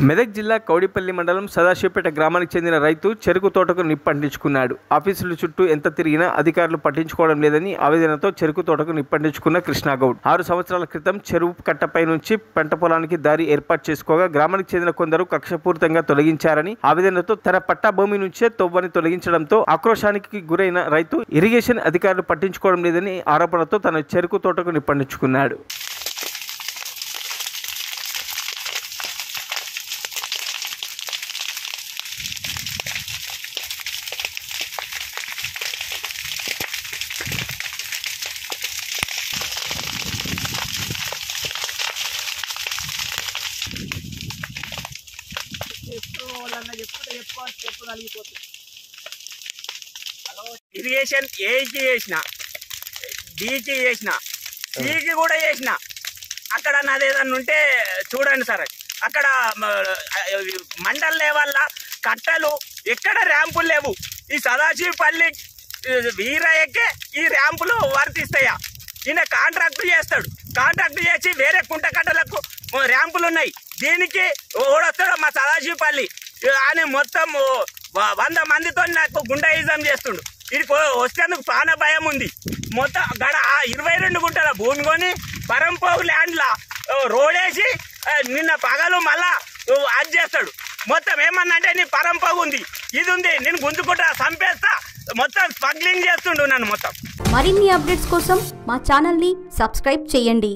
మెదక్ జిల్లా కౌడిపల్లి మండలం సదాశివపేట గ్రామానికి చెందిన రైతు చెరుకు తోటకు నిప్పంటించుకున్నాడు. ఆఫీసుల చుట్టూ ఎంత తిరిగినా అధికారులు పట్టించుకోవడం లేదని ఆవేదనతో చెరుకు తోటకు నిప్పంటించుకున్న కృష్ణాగౌడ్ 6 సంవత్సరాల క్రితం చెరువు కట్టపై నుంచి పంట పొలానికి దారి ఏర్పాటు చేసుకోగా గ్రామానికి చెందిన కొందరు కక్షపూరితంగా తొలగించారని ఆవేదనతో తన పట్టా భూమి నుంచే తొవ్వని తొలగించడంతో ఆక్రోశానికి గురైన రైతు ఇరిగేషన్ అధికారులు పట్టించుకోవడం లేదని ఆరోపణతో తన చెరుకు తోటకు నిప్పంటించుకున్నాడు. ఇరిగేషన్ ఏకి చేసిన, డీకి చేసిన, సికి కూడా చేసిన. అక్కడ నాది ఏదన్నా ఉంటే చూడండి సార్, అక్కడ మండల్ లెవెల్ల కట్టలు ఎక్కడ ర్యాంపులు లేవు. ఈ సదాశివపల్లి వీరయ్యకే ఈ ర్యాంపులు వర్తిస్తాయా? ఈయన కాంట్రాక్ట్ చేస్తాడు, కాంట్రాక్ట్ చేసి వేరే కుంట కట్టలకు ర్యాంపులు ఉన్నాయి. దీనికి ఓడొస్తాడు మా సదాశివపల్లి అని మొత్తం 100 మందితో నాకు గుండాయిజం చేస్తుండు. ఇది వచ్చేందుకు ప్రాణ భయం ఉంది. మొత్తం గడ 22 గుంటల భూమి కొని పరంపోగు ల్యాండ్లా రోడేసి నిన్న పగలు మళ్ళా అది చేస్తాడు. మొత్తం ఏమన్నా అంటే నీ పరంపోగు ఉంది, ఇది ఉంది, నేను గుంజుకుంటా చంపేస్తా, మొత్తం స్మగ్లింగ్ చేస్తుండు నన్ను మొత్తం. మరిన్ని అప్డేట్స్ కోసం మా ఛానల్ని సబ్స్క్రైబ్ చేయండి.